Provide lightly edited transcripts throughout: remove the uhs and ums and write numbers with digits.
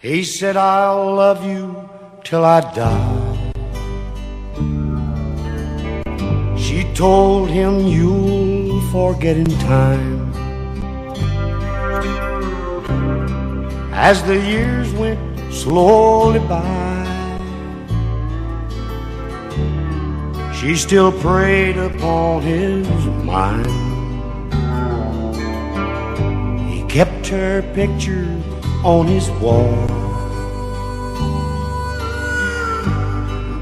He said, I'll love you till I die. She told him, you'll forget in time. As the years went slowly by, she still preyed upon his mind. He kept her picture on his wall,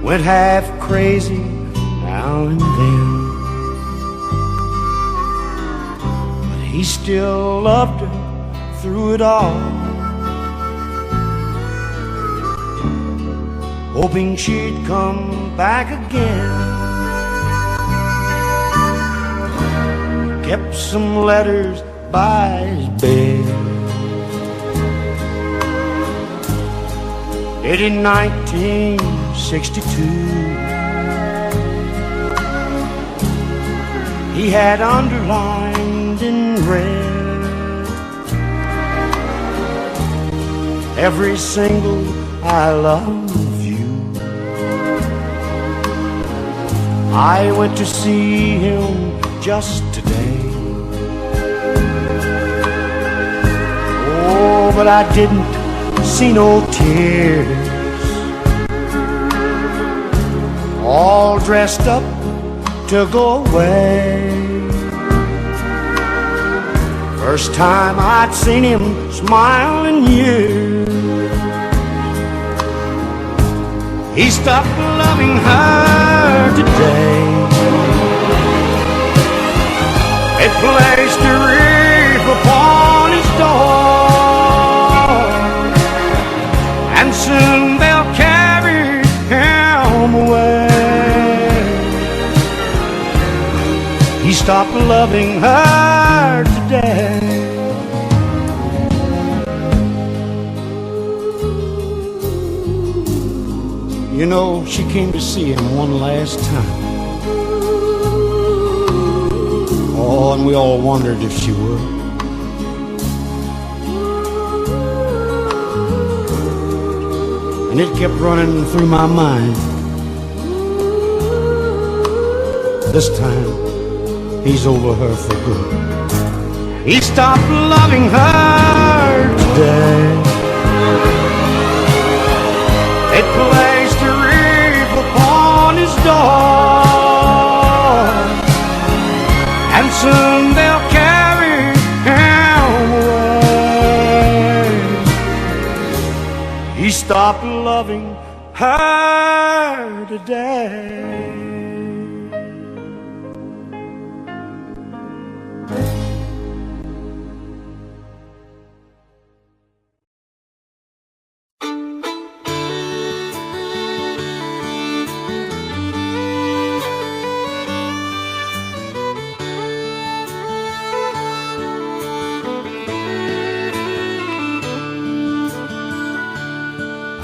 went half crazy now and then, but he still loved her through it all, hoping she'd come back again. Kept some letters by his bed. In 1962, he had underlined in red every single I love you. I went to see him just today. Oh, but I didn't see no tears. All dressed up to go away. First time I'd seen him smile in years. He stopped loving her today. They placed a wreath upon his door, and soon they'll carry him away. He stopped loving her today. You know, she came to see him one last time. Oh, and we all wondered if she would. And it kept running through my mind. This time, he's over her for good. He stopped loving her today. They placed a wreath upon his door, and soon they'll carry him away. He stopped loving her today.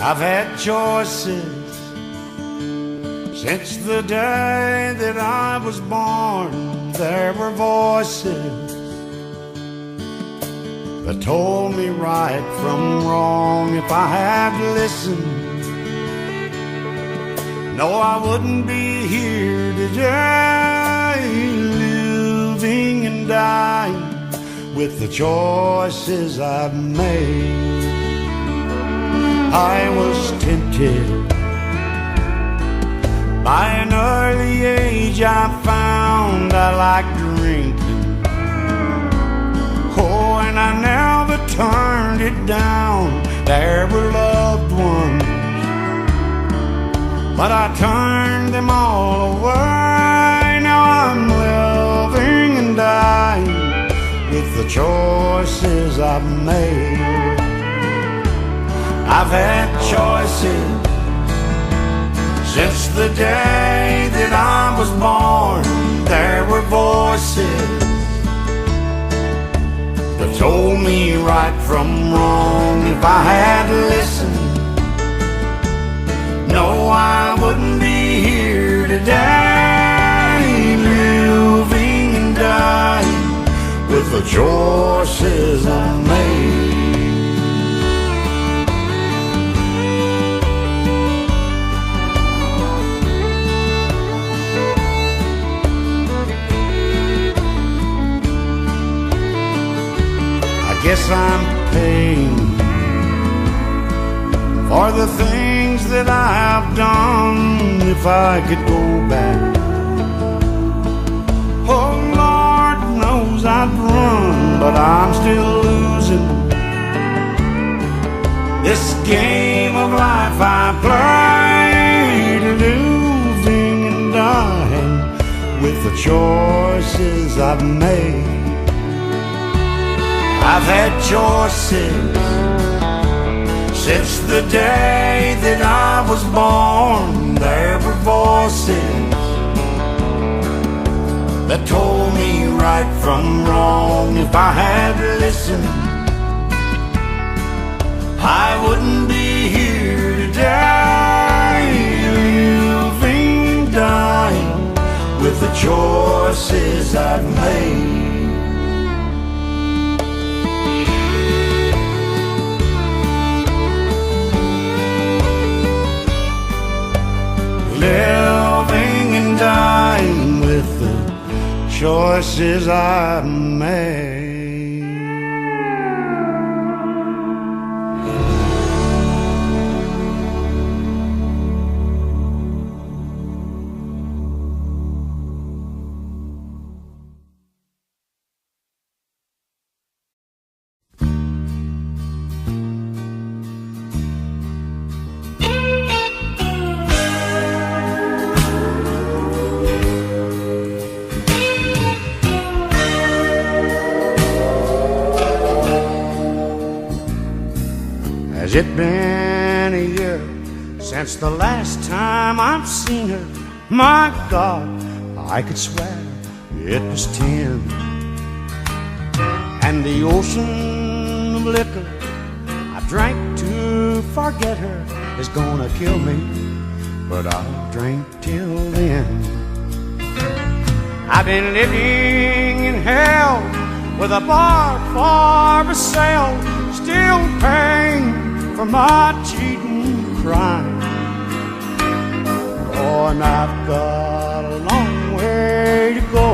I've had choices since the day that I was born. There were voices that told me right from wrong. If I had listened, no, I wouldn't be here today, living and dying with the choices I've made. I was tempted by an early age. I found I liked drinking. Oh, and I never turned it down. There were loved ones, but I turned them all away. Now I'm living and dying with the choices I've made. I've had choices since the day that I was born. There were voices that told me right from wrong. If I had listened, no, I wouldn't be here today, living and dying with the choices I made. guess I'm paying for the things that I've done. If I could go back, oh Lord knows I'd run, but I'm still losing this game of life I play, living and dying with the choices I've made. I've had choices since the day that I was born. There were voices that told me right from wrong. If I had listened, I wouldn't be here today, living and dying with the choices I've made. Living and dying with the choices I've made. Has it been a year since the last time I've seen her? My God, I could swear it was 10. And the ocean of liquor I drank to forget her is gonna kill me, but I'll drink till then. I've been living in hell with a bar for sale, still paying for my cheating crime. Oh, and I've got a long way to go,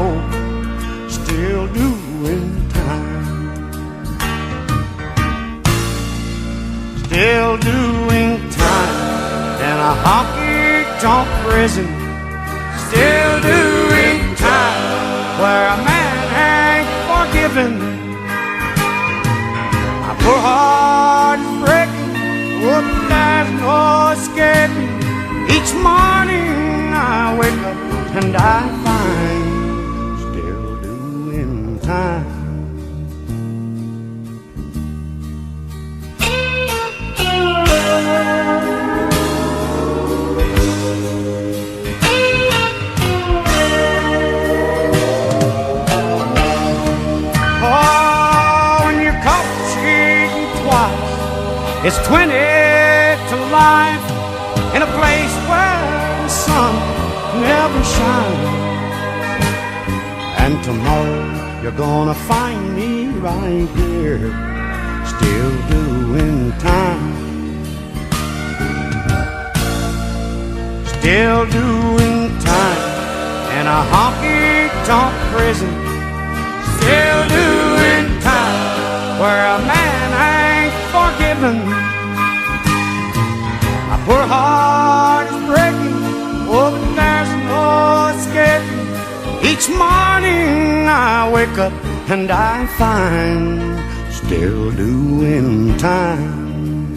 still doing time, still doing time in a honky-tonk prison, still doing time where a man ain't forgiven. My poor heart is breaking, oh, there's no escaping. Each morning I wake up and I find still doing time. Oh, when you're caught cheating twice, it's 20 to life in a place where the sun never shines. And tomorrow you're gonna find me right here, still doing time, still doing time in a honky-tonk prison, still doing time where a man ain't forgiven. My poor heart is breaking, oh, but there's no escaping. Each morning I wake up and I find still doing time,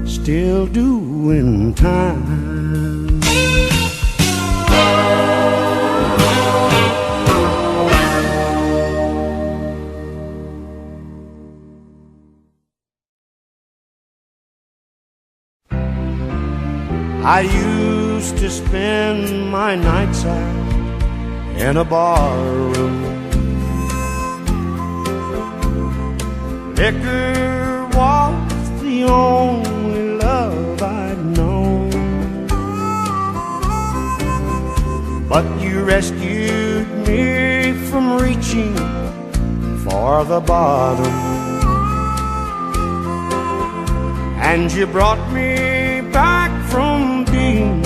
still doing time. I used to spend my nights out in a bar room. Liquor was the only love I'd known, but you rescued me from reaching for the bottom, and you brought me back from being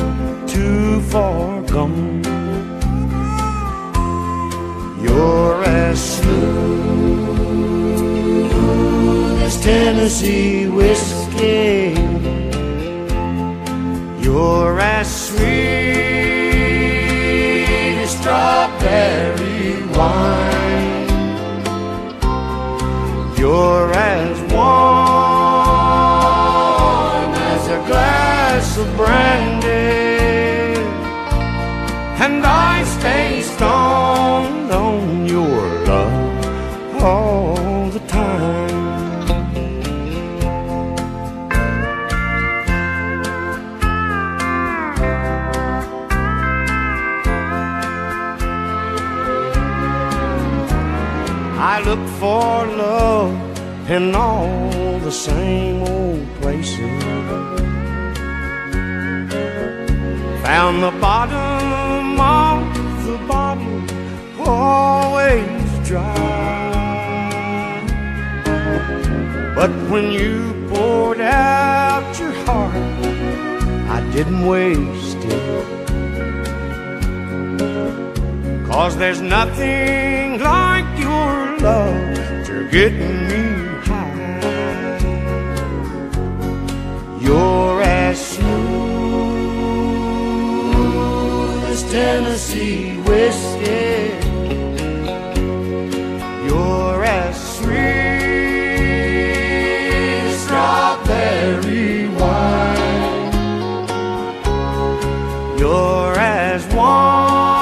too far gone. You're as smooth as Tennessee whiskey. You're as sweet as strawberry wine. You're as warm as a glass of brandy, and I stay stoned on your love all the time. I look for love in all the same old places. Found the bottom of the bottle always dry. But when you poured out your heart, I didn't waste it. 'Cause there's nothing like your love to getting me high. You're as smooth as Tennessee whiskey. You're as sweet as strawberry wine. You're as warm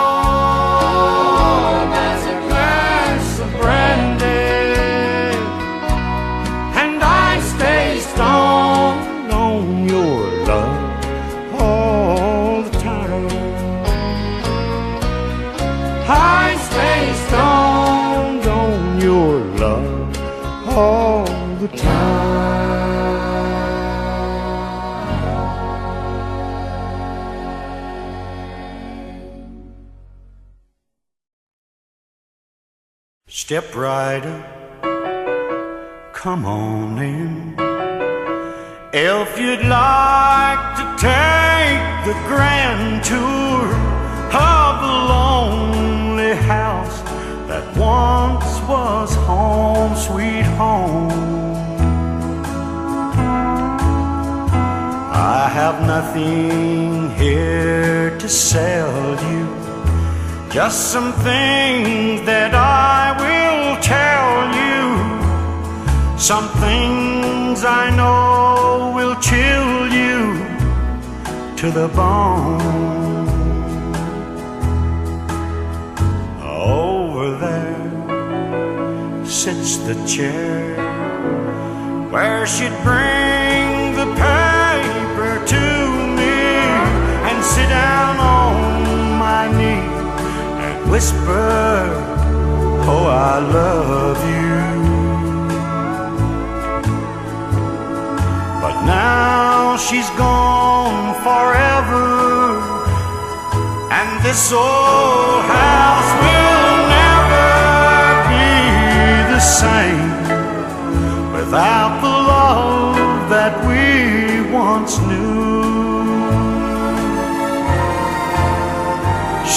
as a glass of brandy, and I stay stoned on your love all the time. I stay stoned on your love all the time. Step right up, come on in. If you'd like to take the grand tour of the lonely house that once was home sweet home, I have nothing here to sell you, just some things that I will tell you, some things I know will chill you to the bone. Over there sits the chair where she'd bring the paper to me and sit down on my knee and whisper, oh, I love you. But now she's gone forever, and this old house will never be the same without the love that we once knew.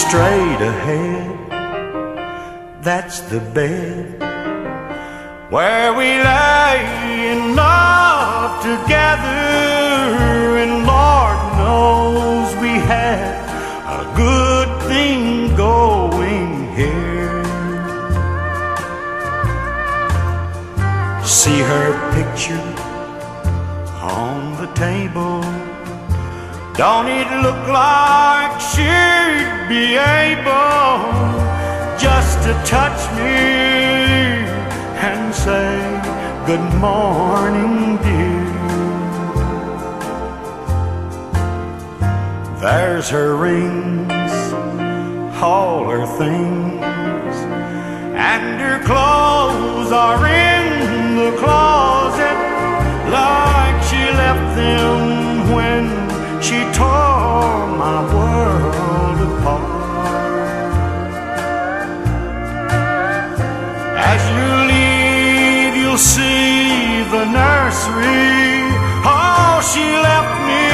Straight ahead, that's the bed where we lay in love together, and Lord knows we had a good thing going here. See her picture on the table, don't it look like she'd be able just to touch me and say, good morning, dear? There's her rings, all her things, and her clothes are in the closet like she left them when she tore my world apart. As you leave, you'll see the nursery. Oh, she left me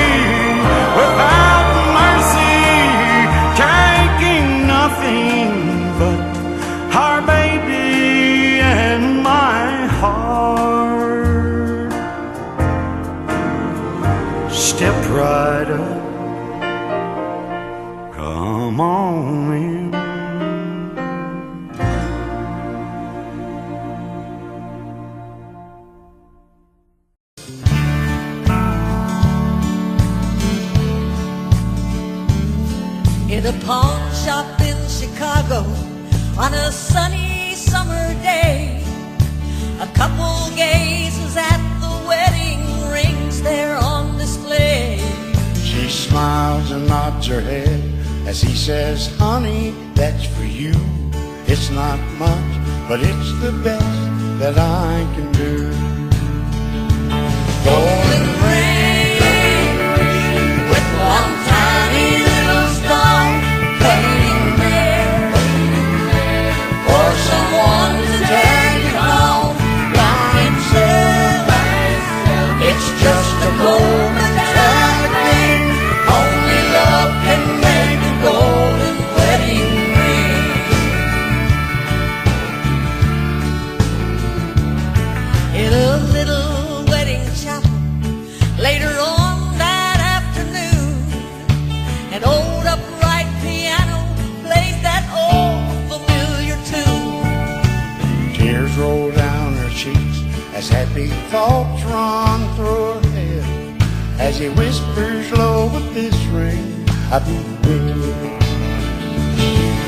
without mercy, taking nothing but stepped right up. Come on in. In a pawn shop in Chicago on a sunny summer day, a couple gazes at the wedding rings there on display. She smiles and nods her head as he says, honey, that's for you. It's not much, but it's the best that I can do. Golden ring with one tiny little star hanging there for someone to take it home by himself. It's just a momentary thing. Only love can make a golden wedding ring. In a little wedding chapel later on that afternoon, an old upright piano plays that old familiar tune. Tears roll down her cheeks as happy thoughts run through her head, as he whispers low, with this ring I've been waiting.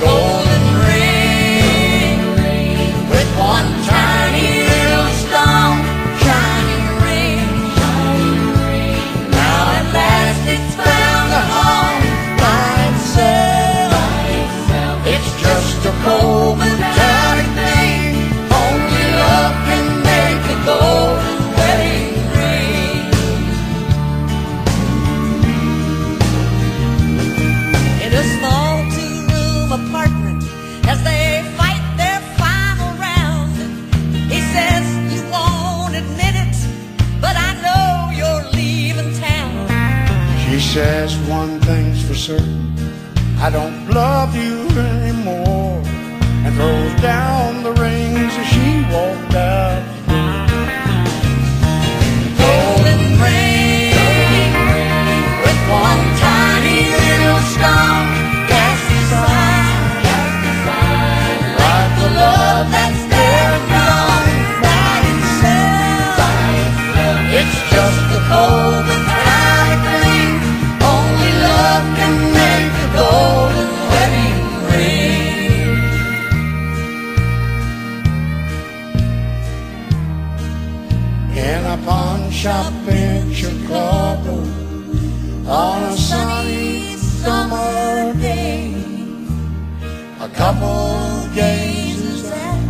Golden ring with one tiny little stone, shining ring. Now at last it's found a home by itself. It's just a momentary thing. Only love can make a golden wedding ring. In a small two-room apartment, as they fight their final round, he says, you won't admit it, but I know you're leaving town. She says one thing's for certain, I don't love you anymore, and throws down the rings as she walked out. Golden ring with one tiny little stone cast aside, like the love that's there and gone by itself. It's just a momentary thing. Only love can make a golden wedding ring. In a pawn shop in Chicago on a sunny summer day, a couple gazes at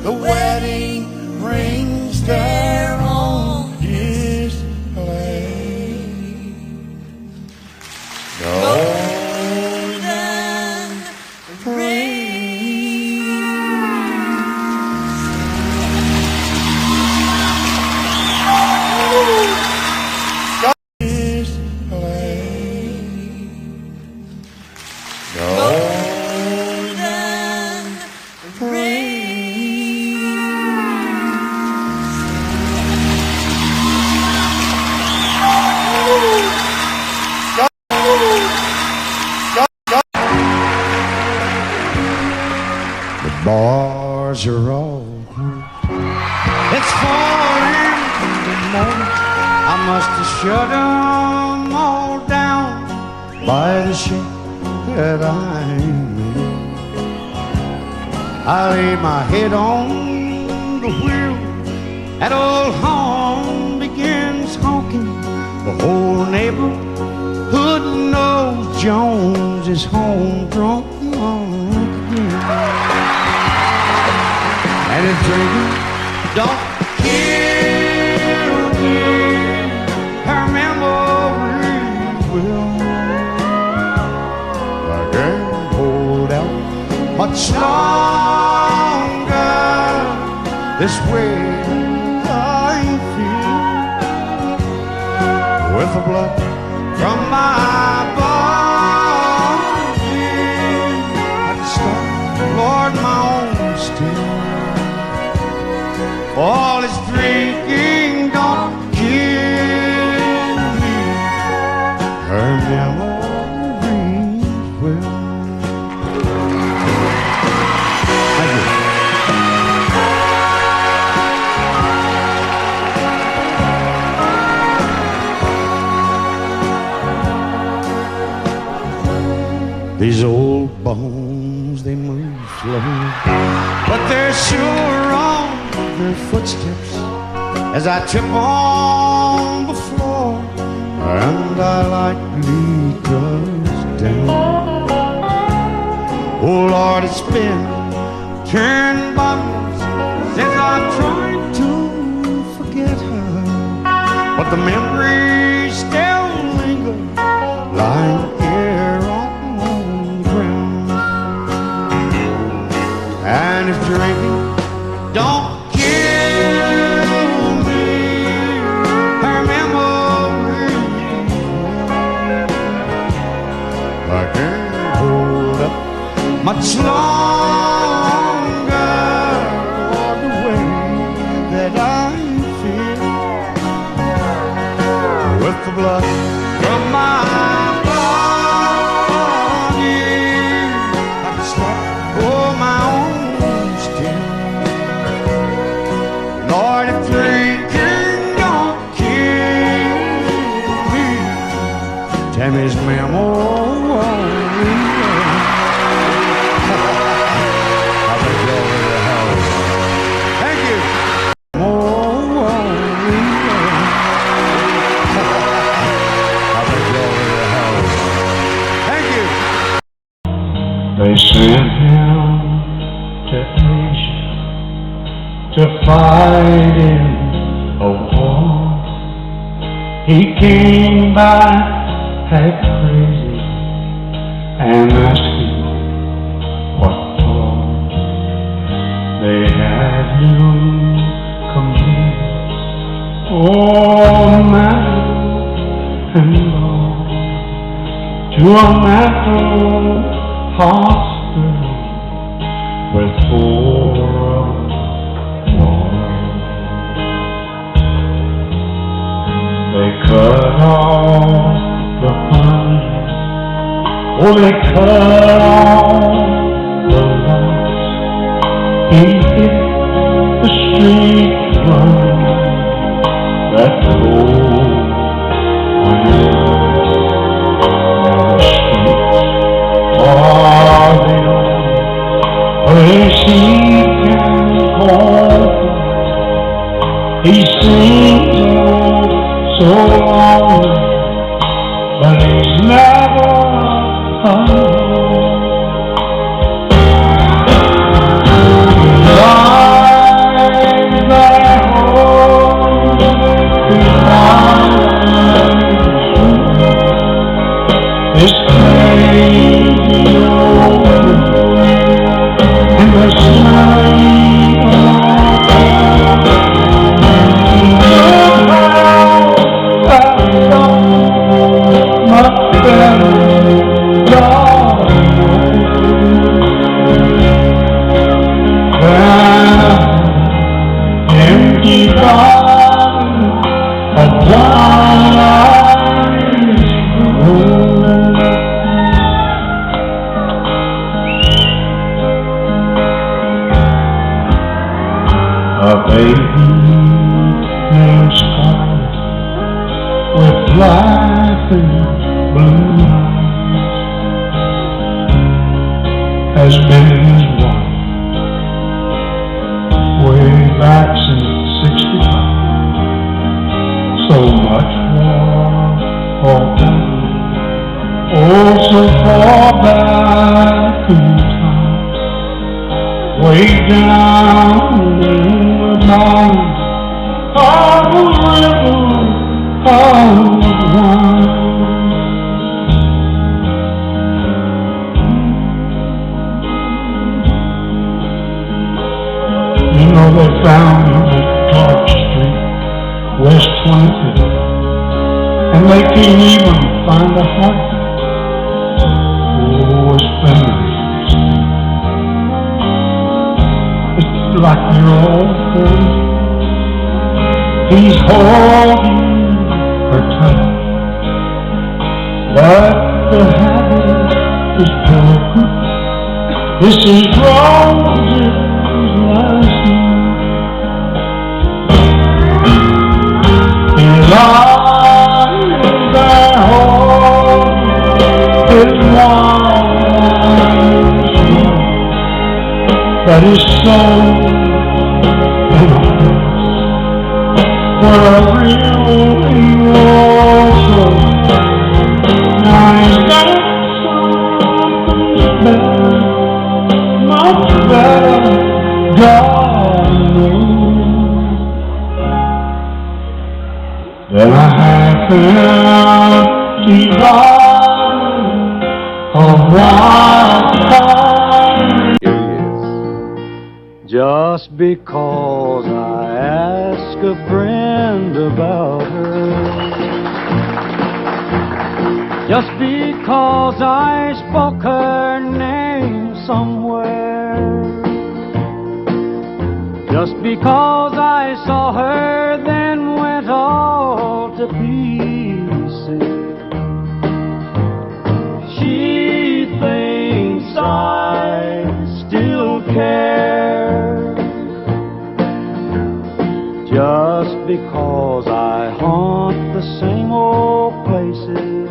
the wedding rings there on display. Golden ring. Bars are all closed. It's 4 in the morning. I must have shut them all down by the shape that I'm in. I lay my head on the wheel. That old horn begins honking. The whole neighborhood knows Jones is home drunk again. And if drinking don't kill me, her memory will. I can't hold out much longer this way. I feel with the blood from my body, I can start, Lord, my own still. All this drinking don't kill me. These old bones, they move slow, but they're sure on their footsteps as I trip on the floor, and I lightly touch down. Oh Lord, it's been 10 months since I've tried to forget her, but the memories still linger, lying here on the ground. And if drinking don't kill me, her memory, I can't hold up much longer the way that I feel with the blood from my body. I can start for my own still. Lord, if drinking don't kill me, Tammy's memory. They sent him to Asia to fight in a war. He came back half crazy and asking what for. They had him commit all manner and all to a mental hospital with 4 walls. They cut off the honey, oh, they cut off the lights. He hit the street running that cold winter. Place he can call. He seems so long, but he's never alone. He lies at home, he lies this crazy old in the smelly much better, Lord, than empty bottle of wine. A baby named Scarlet with laughing blue eyes has been his wife way back since 65. So much for back, oh so far back in time, way down in the mountains of the river of wine. You know they found him at Clark Street, West 25th, and they can't even find a heart. Oh, it's memories. It's like your old friend. He's holding her tight, but the habit is broken. This is Rose's last night. He lies at home, his wife then a half empty bottle of wine. Here he is. Just because I ask a friend about her, just because I spoke her name somewhere, just because I saw her then went all to pieces, she thinks I still care. Just because I haunt the same old places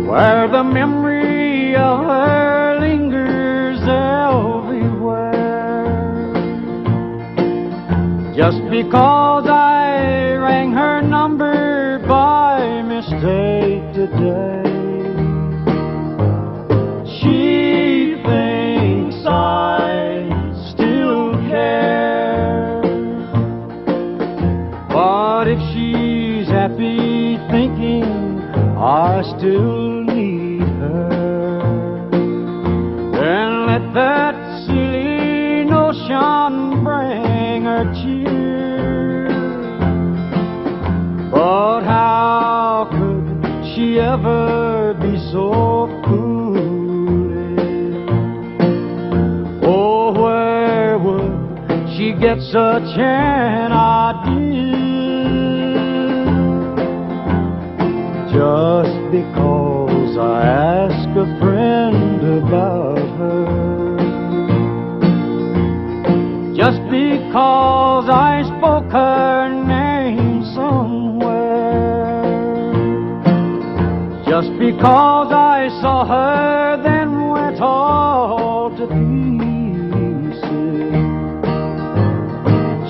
where the memory of her lingers everywhere. Just because I rang her number by mistake today, she thinks I still care. But if she's happy thinking I still need her, then let that silly notion bring her cheer. But how could she ever be so foolish? Oh, where would she get such an idea? Just because I ask a friend about her, just because I spoke her name somewhere, just because I saw her then went all to pieces,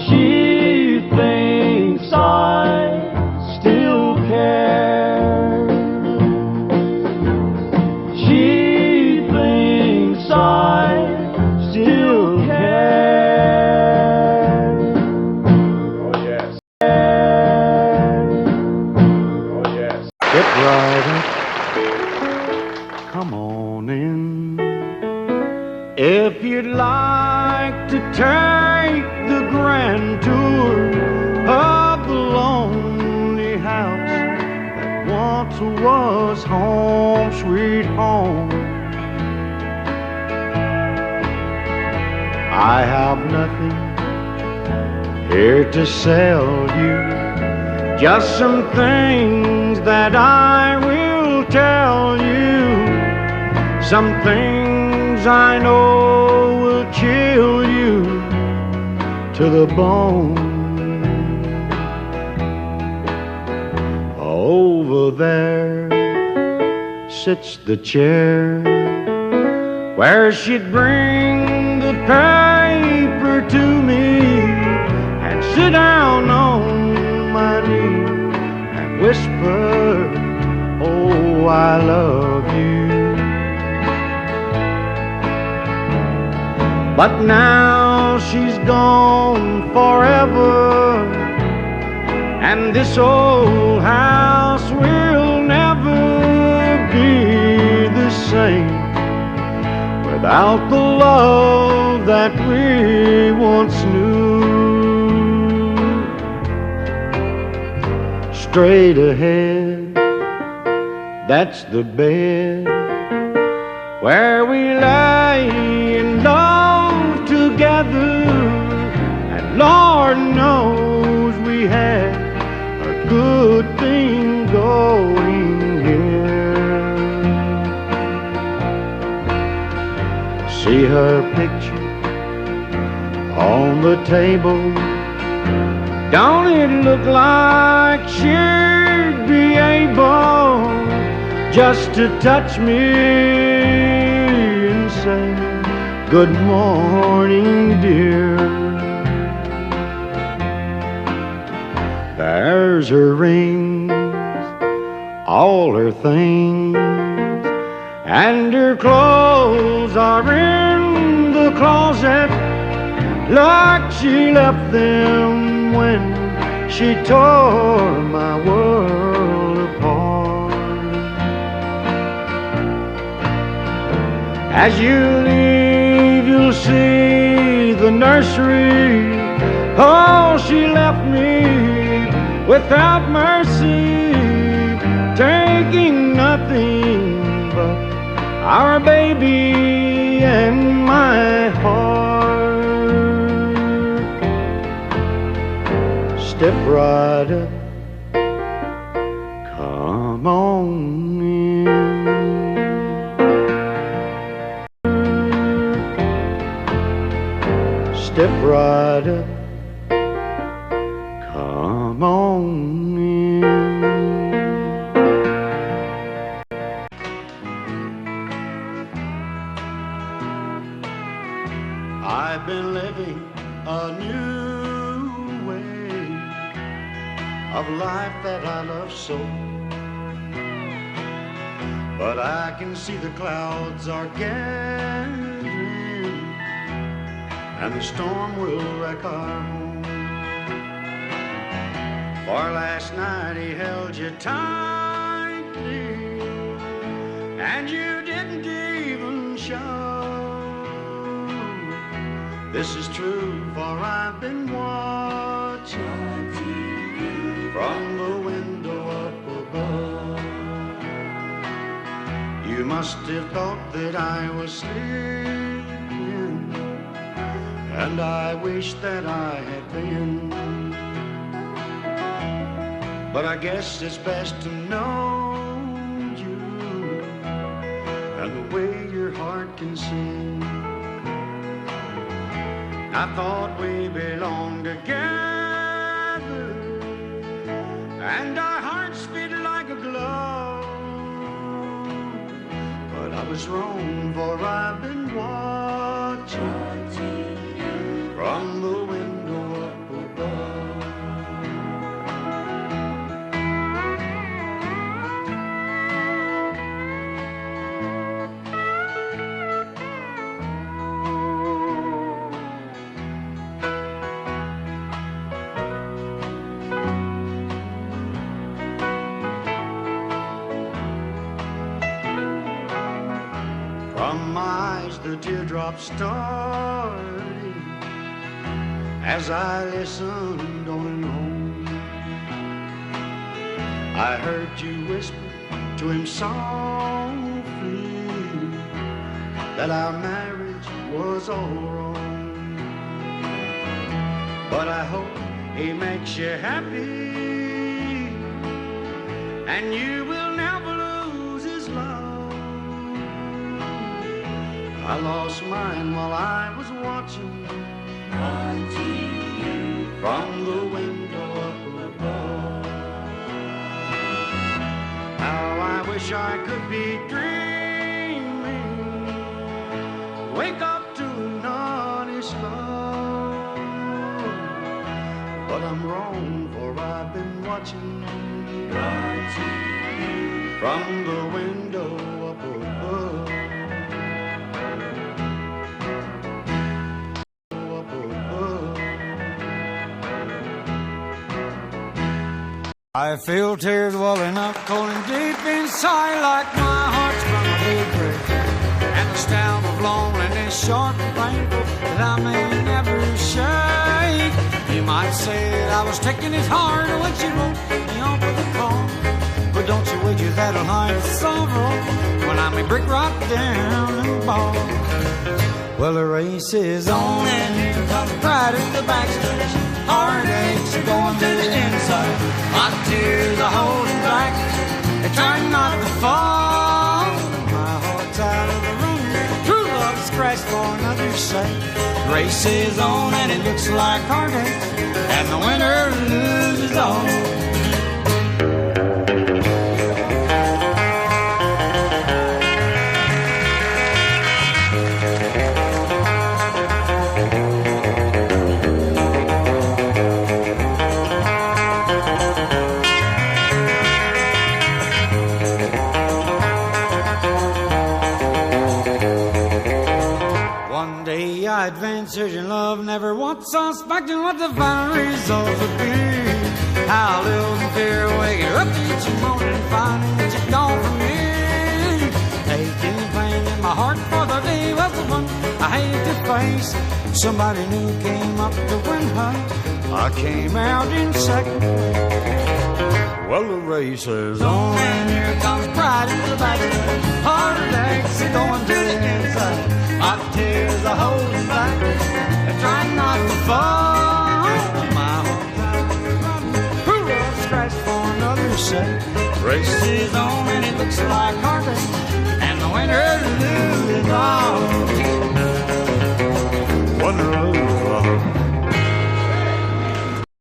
she thinks I still care. She thinks I still care. Oh, yes. Oh, yes. Get right up, come on in. If you'd like to take the grand tour of the lonely house that once was home, sweet home, I have nothing here to sell you, just some things that I will tell you, some things I know will chill you to the bone. Over there sits the chair where she'd bring the paper to me and sit down on my knee and whisper, oh, I love you. But now she's gone forever, and this old house will never be the same without the love that we once knew. Straight ahead, that's the bed where we lay in love together, and Lord knows we had a good thing going here. See her picture on the table, don't it look like she'd be able just to touch me and say, good morning, dear. There's her rings, all her things, and her clothes are in the closet like she left them when she tore my world apart. As you leave, you'll see the nursery. Oh, she left me without mercy, taking nothing but our baby and my heart. Step right up, come on in. Step right up, come on in. I've been living a new way of life that I love so, but I can see the clouds are gathering and the storm will wreck our home. For last night he held you tightly and you didn't even show. This is true, for I've been watching from the window up above. You must have thought that I was sleeping, and I wish that I had been. But I guess it's best to know you and the way your heart can sing. I thought we belonged together, and our hearts beat like a glove. But I was wrong, for I've been watching from the window up above. From my eyes the teardrops started as I listened on and on. I heard you whisper to him softly that our marriage was all wrong. But I hope he makes you happy and you will never lose his love. I lost mine while I was watching you from the window up above. How I wish I could be dreaming, wake up to an honest love. But I'm wrong, for I've been watching from the window up above. I feel tears welling up cold and deep inside, like my heart's from a big break, and the stab of loneliness sharp and painful that I may never shake. You might say that I was taking his heart when she wrote me off with a call, but don't you wager that'll hide the sorrow when I may break right down and fall. Well, the race is on and here comes pride in the backstretch. Heartaches are going to the inside. My tears are holding back, they're trying not to fall. My heart's out of the room, true love's crashed for another's sake. The race is on and it looks like heartaches, and the winner loses all. I advanced searching love, never once suspecting what the final result would be. How a little fear waking up each morning and finding that you're gone from me. Aching pain in my heart for the day was the one I hate to face. Somebody new came up to win her. I came out in second. Well, the race is on, and here comes pride in the back. Heart attacks are going to the inside. My tears are holding back. I'm trying not to fall. My whole time is running. Hoorah, scratch for another set. Race is on, and it looks like heartache. And the winner loses all.